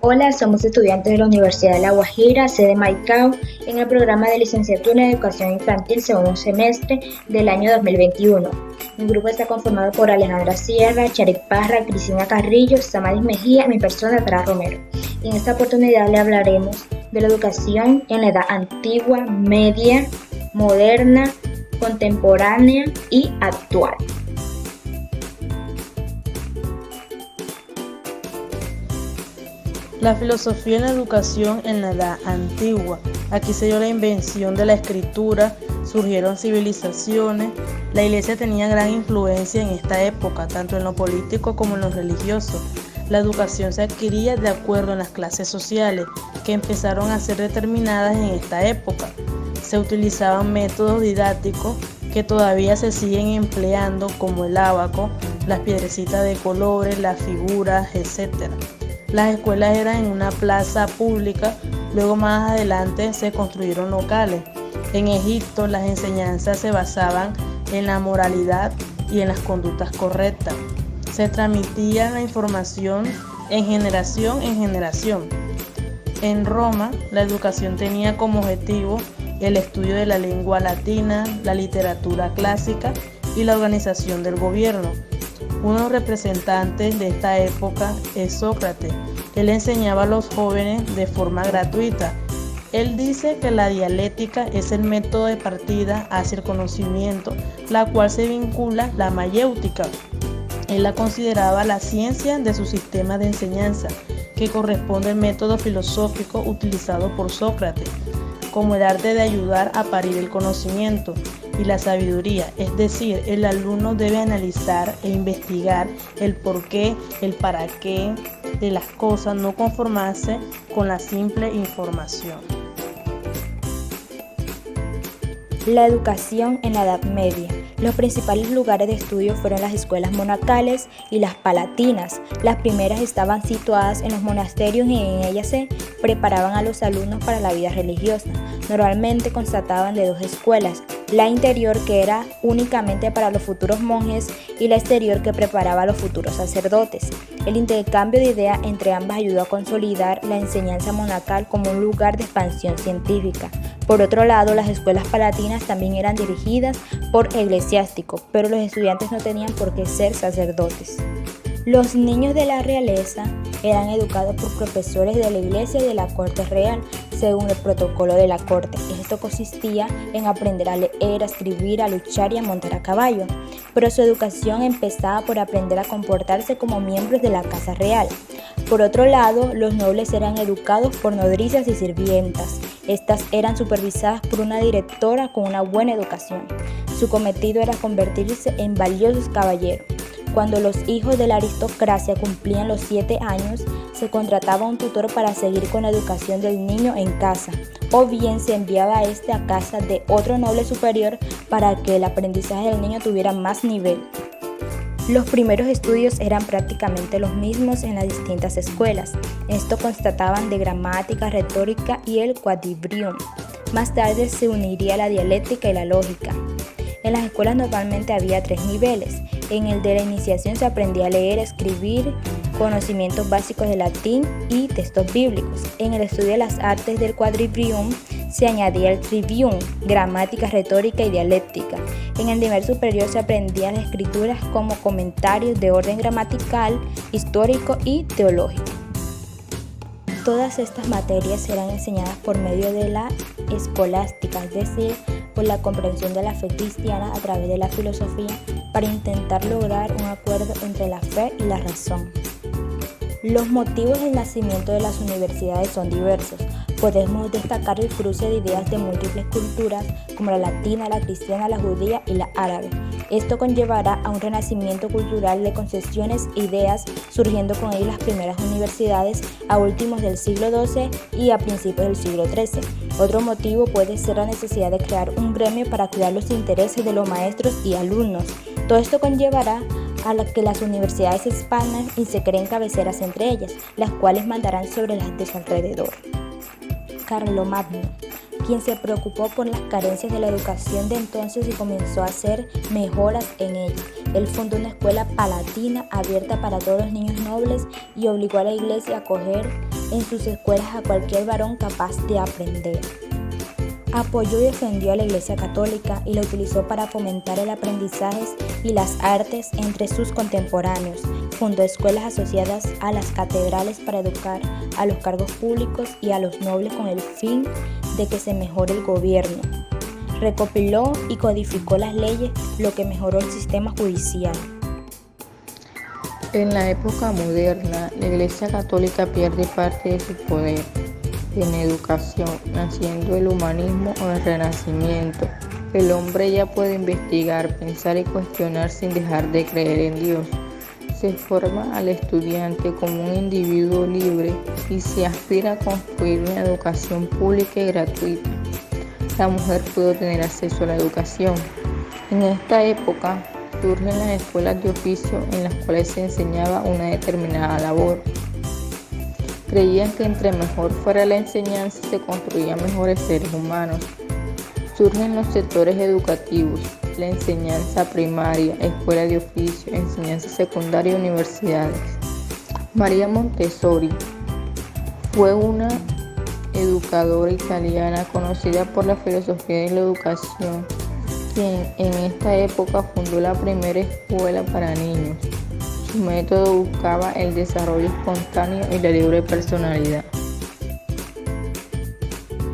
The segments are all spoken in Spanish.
Hola, somos estudiantes de la Universidad de La Guajira, sede Maicao, en el programa de licenciatura en Educación Infantil segundo semestre del año 2021. Mi grupo está conformado por Alejandra Sierra, Charik Parra, Cristina Carrillo, Samaris Mejía y mi persona, Tara Romero. Y en esta oportunidad le hablaremos de la educación en la edad antigua, media, moderna, contemporánea y actual. La filosofía en la educación en la edad antigua. Aquí se dio la invención de la escritura, surgieron civilizaciones. La iglesia tenía gran influencia en esta época, tanto en lo político como en lo religioso. La educación se adquiría de acuerdo a las clases sociales que empezaron a ser determinadas en esta época. Se utilizaban métodos didácticos que todavía se siguen empleando, como el ábaco, las piedrecitas de colores, las figuras, etc. Las escuelas eran en una plaza pública, luego más adelante se construyeron locales. En Egipto las enseñanzas se basaban en la moralidad y en las conductas correctas. Se transmitía la información en generación en generación. En Roma la educación tenía como objetivo el estudio de la lengua latina, la literatura clásica y la organización del gobierno. Uno de los representantes de esta época es Sócrates. Él enseñaba a los jóvenes de forma gratuita. Él dice que la dialéctica es el método de partida hacia el conocimiento, la cual se vincula la mayéutica. Él la consideraba la ciencia de su sistema de enseñanza, que corresponde al método filosófico utilizado por Sócrates, como el arte de ayudar a parir el conocimiento y la sabiduría, es decir, el alumno debe analizar e investigar el por qué, el para qué de las cosas, no conformarse con la simple información. La educación en la Edad Media. Los principales lugares de estudio fueron las escuelas monacales y las palatinas. Las primeras estaban situadas en los monasterios y en ellas se preparaban a los alumnos para la vida religiosa. Normalmente constaban de dos escuelas, la interior, que era únicamente para los futuros monjes, y la exterior, que preparaba a los futuros sacerdotes. El intercambio de ideas entre ambas ayudó a consolidar la enseñanza monacal como un lugar de expansión científica. Por otro lado, las escuelas palatinas también eran dirigidas por eclesiásticos, pero los estudiantes no tenían por qué ser sacerdotes. Los niños de la realeza eran educados por profesores de la iglesia y de la corte real, según el protocolo de la corte. Esto consistía en aprender a leer, a escribir, a luchar y a montar a caballo. Pero su educación empezaba por aprender a comportarse como miembros de la casa real. Por otro lado, los nobles eran educados por nodrizas y sirvientas. Estas eran supervisadas por una directora con una buena educación. Su cometido era convertirse en valiosos caballeros. Cuando los hijos de la aristocracia cumplían los 7 años, se contrataba un tutor para seguir con la educación del niño en casa, o bien se enviaba a este a casa de otro noble superior para que el aprendizaje del niño tuviera más nivel. Los primeros estudios eran prácticamente los mismos en las distintas escuelas. Esto constataban de gramática, retórica y el quadrivium. Más tarde se uniría la dialéctica y la lógica. En las escuelas normalmente había 3 niveles. En el de la iniciación se aprendía a leer, escribir, conocimientos básicos de latín y textos bíblicos. En el estudio de las artes del quadrivium se añadía el trivium, gramática, retórica y dialéctica. En el nivel superior se aprendían las escrituras como comentarios de orden gramatical, histórico y teológico. Todas estas materias eran enseñadas por medio de la escolástica, es decir, por la comprensión de la fe cristiana a través de la filosofía, para intentar lograr un acuerdo entre la fe y la razón. Los motivos del nacimiento de las universidades son diversos. Podemos destacar el cruce de ideas de múltiples culturas, como la latina, la cristiana, la judía y la árabe. Esto conllevará a un renacimiento cultural de concepciones e ideas, surgiendo con ello las primeras universidades a últimos del siglo XII y a principios del siglo XIII. Otro motivo puede ser la necesidad de crear un gremio para cuidar los intereses de los maestros y alumnos. Todo esto conllevará a que las universidades se expandan y se creen cabeceras entre ellas, las cuales mandarán sobre las de su alrededor. Carlomagno, quien se preocupó por las carencias de la educación de entonces y comenzó a hacer mejoras en ella. Él fundó una escuela palatina abierta para todos los niños nobles y obligó a la iglesia a acoger en sus escuelas a cualquier varón capaz de aprender. Apoyó y defendió a la Iglesia Católica y la utilizó para fomentar el aprendizaje y las artes entre sus contemporáneos. Fundó escuelas asociadas a las catedrales para educar a los cargos públicos y a los nobles con el fin de que se mejore el gobierno. Recopiló y codificó las leyes, lo que mejoró el sistema judicial. En la época moderna, la Iglesia Católica pierde parte de su poder en educación, naciendo el humanismo o el Renacimiento. El hombre ya puede investigar, pensar y cuestionar sin dejar de creer en Dios. Se forma al estudiante como un individuo libre y se aspira a construir una educación pública y gratuita. La mujer pudo tener acceso a la educación. En esta época surgen las escuelas de oficio en las cuales se enseñaba una determinada labor. Creían que entre mejor fuera la enseñanza se construían mejores seres humanos. Surgen los sectores educativos, la enseñanza primaria, escuela de oficio, enseñanza secundaria y universidades. María Montessori fue una educadora italiana conocida por la filosofía de la educación, quien en esta época fundó la primera escuela para niños. Su método buscaba el desarrollo espontáneo y la libre personalidad.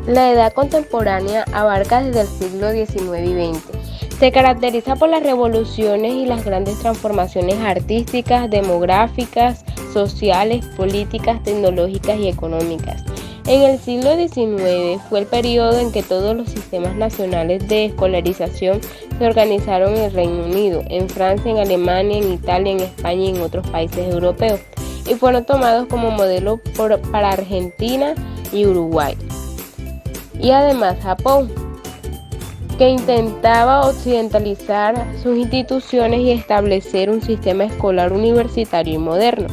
La edad contemporánea abarca desde el siglo XIX y XX. Se caracteriza por las revoluciones y las grandes transformaciones artísticas, demográficas, sociales, políticas, tecnológicas y económicas. En el siglo XIX fue el periodo en que todos los sistemas nacionales de escolarización se organizaron en el Reino Unido, en Francia, en Alemania, en Italia, en España y en otros países europeos, y fueron tomados como modelo para Argentina y Uruguay. Y además Japón, que intentaba occidentalizar sus instituciones y establecer un sistema escolar universitario y moderno.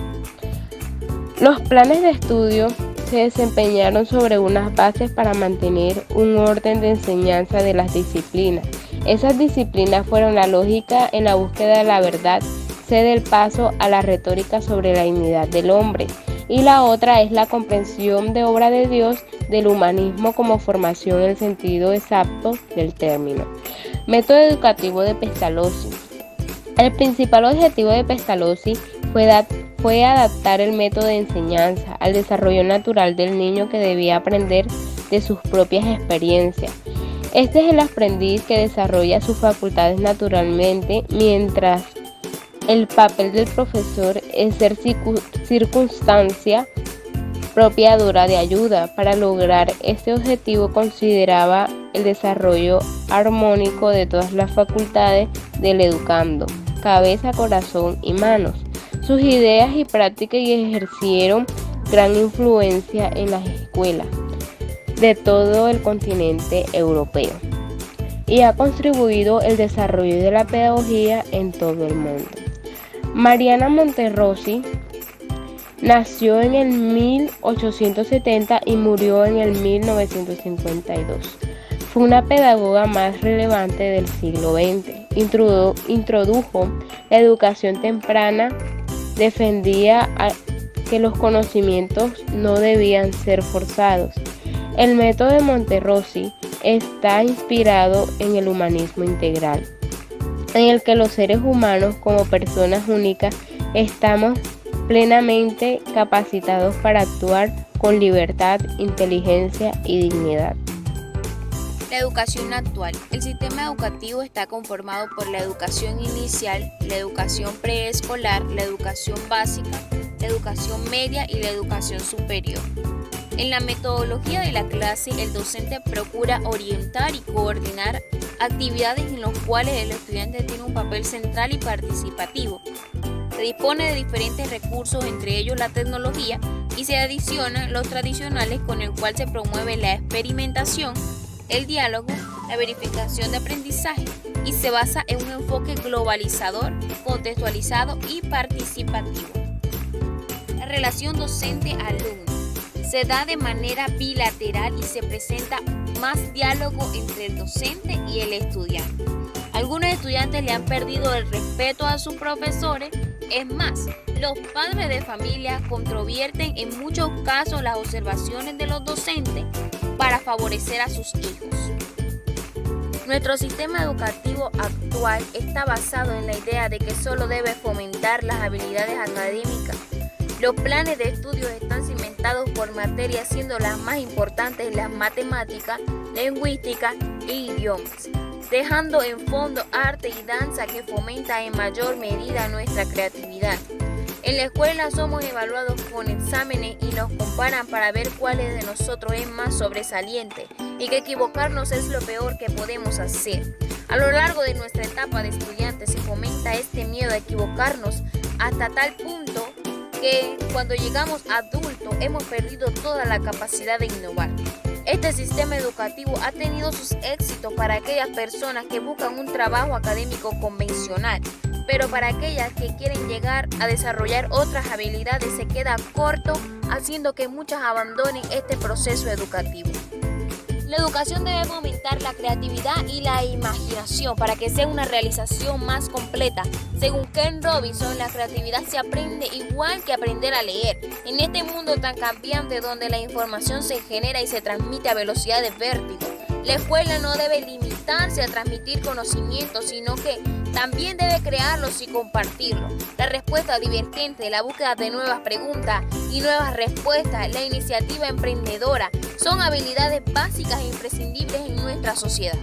Los planes de estudio se desempeñaron sobre unas bases para mantener un orden de enseñanza de las disciplinas. Esas disciplinas fueron la lógica en la búsqueda de la verdad, cede el paso a la retórica sobre la dignidad del hombre, y la otra es la comprensión de obra de Dios, del humanismo como formación en el sentido exacto del término. Método educativo de Pestalozzi. El principal objetivo de Pestalozzi fue adaptar el método de enseñanza al desarrollo natural del niño que debía aprender de sus propias experiencias. Este es el aprendiz que desarrolla sus facultades naturalmente, mientras el papel del profesor es ser circunstancia propiadora de ayuda. Para lograr este objetivo consideraba el desarrollo armónico de todas las facultades del educando, cabeza, corazón y manos. Sus ideas y prácticas ejercieron gran influencia en las escuelas de todo el continente europeo y ha contribuido al desarrollo de la pedagogía en todo el mundo. Mariana Monterossi nació en el 1870 y murió en el 1952. Fue una pedagoga más relevante del siglo XX. Introdujo la educación temprana, defendía que los conocimientos no debían ser forzados. El método de Monterossi está inspirado en el humanismo integral, en el que los seres humanos como personas únicas estamos plenamente capacitados para actuar con libertad, inteligencia y dignidad. La educación actual. El sistema educativo está conformado por la educación inicial, la educación preescolar, la educación básica, la educación media y la educación superior. En la metodología de la clase, el docente procura orientar y coordinar actividades en las cuales el estudiante tiene un papel central y participativo. Se dispone de diferentes recursos, entre ellos la tecnología, y se adicionan los tradicionales con el cual se promueve la experimentación, el diálogo, la verificación de aprendizaje y se basa en un enfoque globalizador, contextualizado y participativo. La relación docente-alumno se da de manera bilateral y se presenta más diálogo entre el docente y el estudiante. Algunos estudiantes le han perdido el respeto a sus profesores Es más, los padres de familia controvierten en muchos casos las observaciones de los docentes para favorecer a sus hijos. Nuestro sistema educativo actual está basado en la idea de que solo debe fomentar las habilidades académicas. Los planes de estudios están cimentados por materias, siendo las más importantes las matemáticas, lingüística e idiomas, dejando en fondo arte y danza que fomenta en mayor medida nuestra creatividad. En la escuela somos evaluados con exámenes y nos comparan para ver cuál de nosotros es más sobresaliente y que equivocarnos es lo peor que podemos hacer. A lo largo de nuestra etapa de estudiante se fomenta este miedo a equivocarnos hasta tal punto que cuando llegamos adultos hemos perdido toda la capacidad de innovar. Este sistema educativo ha tenido sus éxitos para aquellas personas que buscan un trabajo académico convencional, pero para aquellas que quieren llegar a desarrollar otras habilidades se queda corto, haciendo que muchas abandonen este proceso educativo. La educación debe fomentar la creatividad y la imaginación para que sea una realización más completa. Según Ken Robinson, la creatividad se aprende igual que aprender a leer. En este mundo tan cambiante donde la información se genera y se transmite a velocidad de vértigo, la escuela no debe limitarse a transmitir conocimientos, sino que también debe crearlos y compartirlos. La respuesta divergente, la búsqueda de nuevas preguntas y nuevas respuestas, la iniciativa emprendedora, son habilidades básicas e imprescindibles en nuestra sociedad.